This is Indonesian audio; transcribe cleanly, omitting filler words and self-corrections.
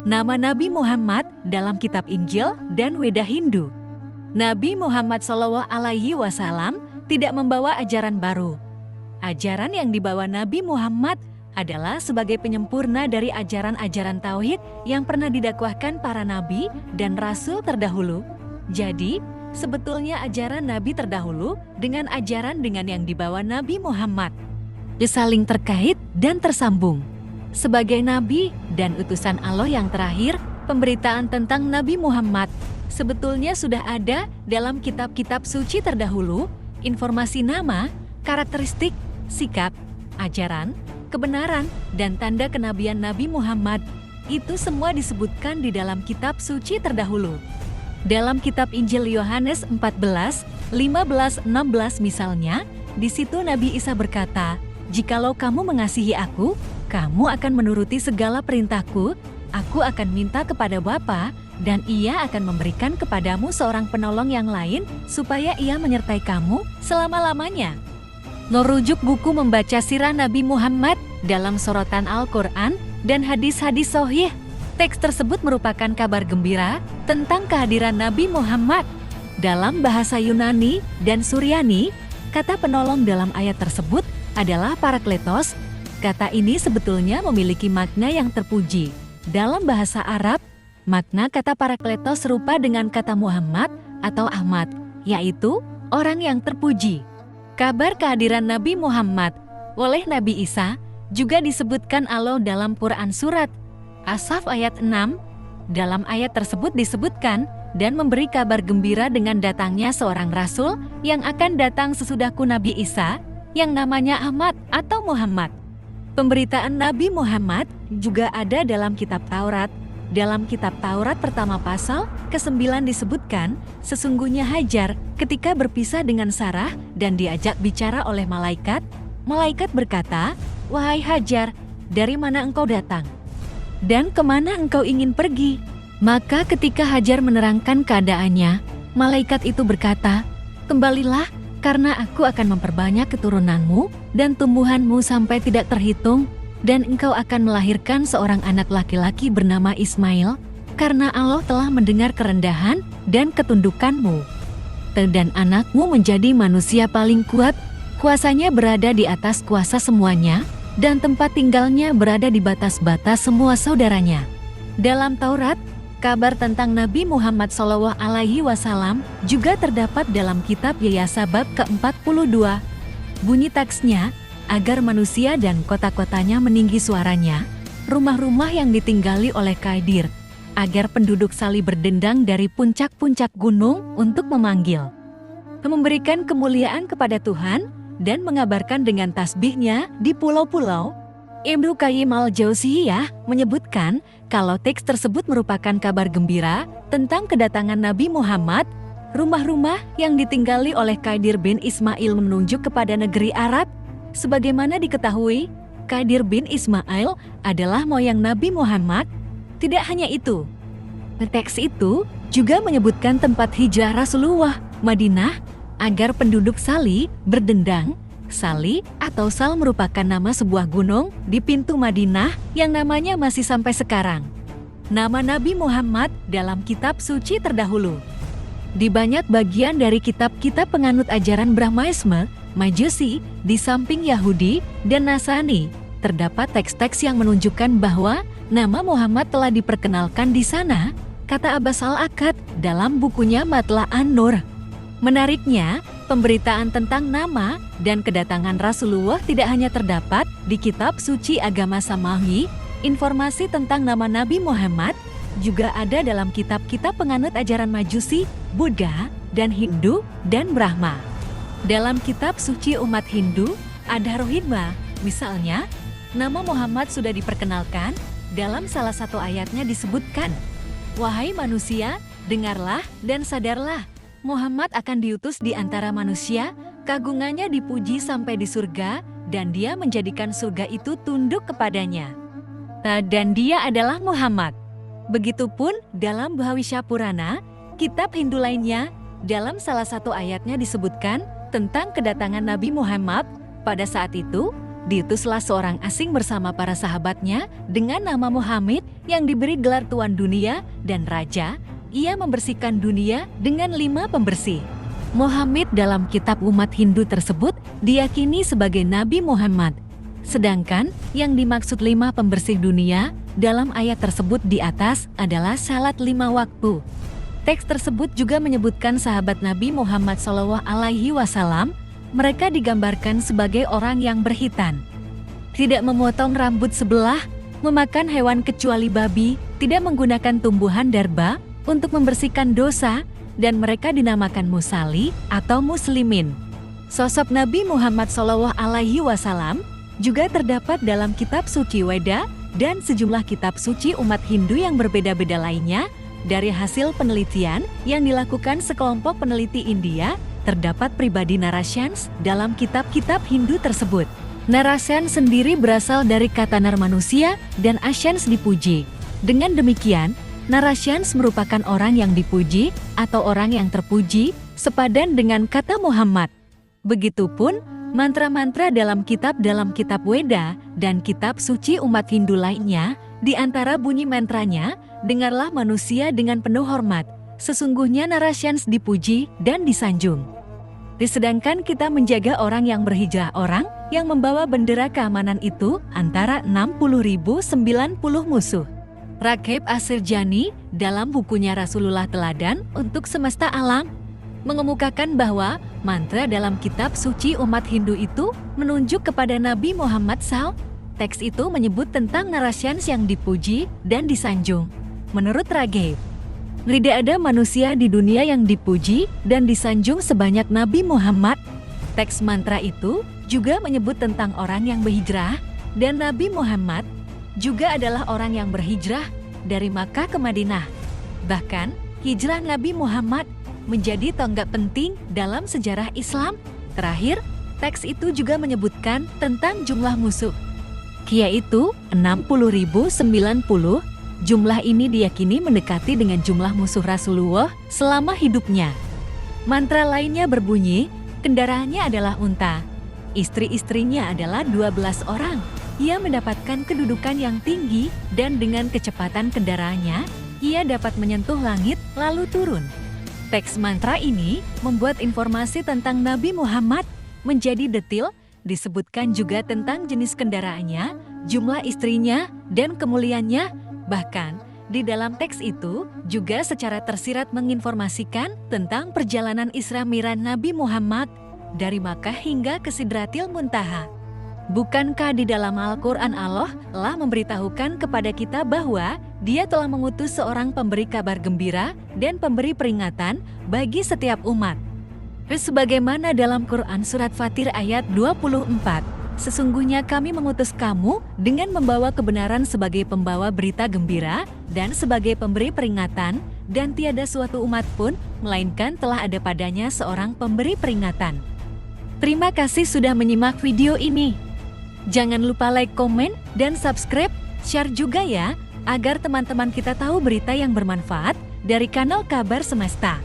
Nama Nabi Muhammad dalam kitab Injil dan Weda Hindu. Nabi Muhammad SAW tidak membawa ajaran baru. Ajaran yang dibawa Nabi Muhammad adalah sebagai penyempurna dari ajaran-ajaran tauhid yang pernah didakwahkan para nabi dan rasul terdahulu. Jadi, sebetulnya ajaran nabi terdahulu dengan ajaran yang dibawa Nabi Muhammad saling terkait dan tersambung. Sebagai nabi dan utusan Allah yang terakhir, pemberitaan tentang Nabi Muhammad sebetulnya sudah ada dalam kitab-kitab suci terdahulu. Informasi nama, karakteristik, sikap, ajaran, kebenaran, dan tanda kenabian Nabi Muhammad itu semua disebutkan di dalam kitab suci terdahulu. Dalam kitab Injil Yohanes 14, 15-16 misalnya, di situ Nabi Isa berkata, "Jikalau kamu mengasihi aku, kamu akan menuruti segala perintahku. Aku akan minta kepada Bapa, dan Ia akan memberikan kepadamu seorang penolong yang lain, supaya Ia menyertai kamu selama-lamanya." Merujuk buku membaca sirah Nabi Muhammad dalam sorotan Al-Quran dan hadis-hadis sahih. Teks tersebut merupakan kabar gembira tentang kehadiran Nabi Muhammad. Dalam bahasa Yunani dan Suryani, kata penolong dalam ayat tersebut adalah Parakletos. Kata ini sebetulnya memiliki makna yang terpuji. Dalam bahasa Arab, makna kata Parakletos serupa dengan kata Muhammad atau Ahmad, yaitu orang yang terpuji. Kabar kehadiran Nabi Muhammad oleh Nabi Isa juga disebutkan Allah dalam Quran Surat As-Saff ayat 6. Dalam ayat tersebut disebutkan dan memberi kabar gembira dengan datangnya seorang rasul yang akan datang sesudahku Nabi Isa, yang namanya Ahmad atau Muhammad. Pemberitaan Nabi Muhammad juga ada dalam kitab Taurat. Dalam kitab Taurat pertama pasal ke-9 disebutkan, sesungguhnya Hajar ketika berpisah dengan Sarah dan diajak bicara oleh malaikat, malaikat berkata, "Wahai Hajar, dari mana engkau datang? Dan kemana engkau ingin pergi?" Maka ketika Hajar menerangkan keadaannya, malaikat itu berkata, "Kembalilah, karena aku akan memperbanyak keturunanmu dan tumbuhanmu sampai tidak terhitung, dan engkau akan melahirkan seorang anak laki-laki bernama Ismail, karena Allah telah mendengar kerendahan dan ketundukanmu. Dan anakmu menjadi manusia paling kuat, kuasanya berada di atas kuasa semuanya, dan tempat tinggalnya berada di batas-batas semua saudaranya." Dalam Taurat, kabar tentang Nabi Muhammad SAW juga terdapat dalam kitab Yesaya bab ke-42. Bunyi teksnya, agar manusia dan kota-kotanya meninggi suaranya, rumah-rumah yang ditinggali oleh Kaidir, agar penduduk salih berdendang dari puncak-puncak gunung untuk memanggil, memberikan kemuliaan kepada Tuhan, dan mengabarkan dengan tasbihnya di pulau-pulau. Ibnu Qayyim al-Jauziyah menyebutkan kalau teks tersebut merupakan kabar gembira tentang kedatangan Nabi Muhammad. Rumah-rumah yang ditinggali oleh Kaidir bin Ismail menunjuk kepada negeri Arab. Sebagaimana diketahui, Kaidir bin Ismail adalah moyang Nabi Muhammad. Tidak hanya itu, teks itu juga menyebutkan tempat hijrah Rasulullah, Madinah, agar penduduk Salih berdendang. Salih atau Sal merupakan nama sebuah gunung di pintu Madinah yang namanya masih sampai sekarang. Nama Nabi Muhammad dalam kitab suci terdahulu. Di banyak bagian dari kitab-kitab penganut ajaran Brahmaisme, Majusi, di samping Yahudi dan Nasrani, terdapat teks-teks yang menunjukkan bahwa nama Muhammad telah diperkenalkan di sana, kata Abbas Al-Akkad dalam bukunya Matla' an-Nur. Menariknya, pemberitaan tentang nama dan kedatangan Rasulullah tidak hanya terdapat di kitab suci agama Samawi, informasi tentang nama Nabi Muhammad juga ada dalam kitab-kitab penganut ajaran Majusi, Buddha, dan Hindu, dan Brahma. Dalam kitab suci umat Hindu, Adharohidma, misalnya, nama Muhammad sudah diperkenalkan. Dalam salah satu ayatnya disebutkan, "Wahai manusia, dengarlah dan sadarlah. Muhammad akan diutus di antara manusia, kagungannya dipuji sampai di surga, dan dia menjadikan surga itu tunduk kepadanya. Dan dia adalah Muhammad." Begitupun dalam Bhavisya Purana, kitab Hindu lainnya, dalam salah satu ayatnya disebutkan tentang kedatangan Nabi Muhammad. Pada saat itu, diutuslah seorang asing bersama para sahabatnya dengan nama Muhammad yang diberi gelar Tuan Dunia dan Raja. Ia membersihkan dunia dengan 5 pembersih. Muhammad dalam kitab umat Hindu tersebut diyakini sebagai Nabi Muhammad. Sedangkan yang dimaksud 5 pembersih dunia dalam ayat tersebut di atas adalah salat 5 waktu. Teks tersebut juga menyebutkan sahabat Nabi Muhammad SAW, mereka digambarkan sebagai orang yang berkhitan. Tidak memotong rambut sebelah, memakan hewan kecuali babi, tidak menggunakan tumbuhan derba untuk membersihkan dosa, dan mereka dinamakan musali atau muslimin. Sosok Nabi Muhammad SAW juga terdapat dalam kitab suci Weda dan sejumlah kitab suci umat Hindu yang berbeda-beda lainnya. Dari hasil penelitian yang dilakukan sekelompok peneliti India, terdapat pribadi Narasyans dalam kitab-kitab Hindu tersebut. Narasyans sendiri berasal dari kata nar manusia dan asyans dipuji. Dengan demikian, Narasyans merupakan orang yang dipuji atau orang yang terpuji, sepadan dengan kata Muhammad. Begitupun mantra-mantra dalam kitab Weda dan kitab suci umat Hindu lainnya, di antara bunyi mantranya, dengarlah manusia dengan penuh hormat, sesungguhnya Narasyans dipuji dan disanjung. Sedangkan kita menjaga orang yang berhijrah, orang yang membawa bendera keamanan itu antara 60.090 musuh. Raghib Asirjani dalam bukunya Rasulullah Teladan untuk Semesta Alam mengemukakan bahwa mantra dalam kitab suci umat Hindu itu menunjuk kepada Nabi Muhammad SAW. Teks itu menyebut tentang Narasyans yang dipuji dan disanjung. Menurut Raghib, tidak ada manusia di dunia yang dipuji dan disanjung sebanyak Nabi Muhammad. Teks mantra itu juga menyebut tentang orang yang berhijrah, dan Nabi Muhammad juga adalah orang yang berhijrah dari Makkah ke Madinah. Bahkan, hijrah Nabi Muhammad menjadi tonggak penting dalam sejarah Islam. Terakhir, teks itu juga menyebutkan tentang jumlah musuh, yaitu 60.090. Jumlah ini diyakini mendekati dengan jumlah musuh Rasulullah selama hidupnya. Mantra lainnya berbunyi, kendaraannya adalah unta. Istri-istrinya adalah 12 orang. Ia mendapatkan kedudukan yang tinggi dan dengan kecepatan kendaraannya, ia dapat menyentuh langit lalu turun. Teks mantra ini membuat informasi tentang Nabi Muhammad menjadi detil, disebutkan juga tentang jenis kendaraannya, jumlah istrinya, dan kemuliaannya. Bahkan, di dalam teks itu juga secara tersirat menginformasikan tentang perjalanan Isra Mi'raj Nabi Muhammad dari Makkah hingga ke Sidratil Muntaha. Bukankah di dalam Al-Quran Allah telah memberitahukan kepada kita bahwa Dia telah mengutus seorang pemberi kabar gembira dan pemberi peringatan bagi setiap umat? Sebagaimana dalam Quran Surat Fatir ayat 24, sesungguhnya kami mengutus kamu dengan membawa kebenaran sebagai pembawa berita gembira dan sebagai pemberi peringatan, dan tiada suatu umat pun melainkan telah ada padanya seorang pemberi peringatan. Terima kasih sudah menyimak video ini. Jangan lupa like, komen, dan subscribe, share juga ya, agar teman-teman kita tahu berita yang bermanfaat dari kanal Kabar Semesta.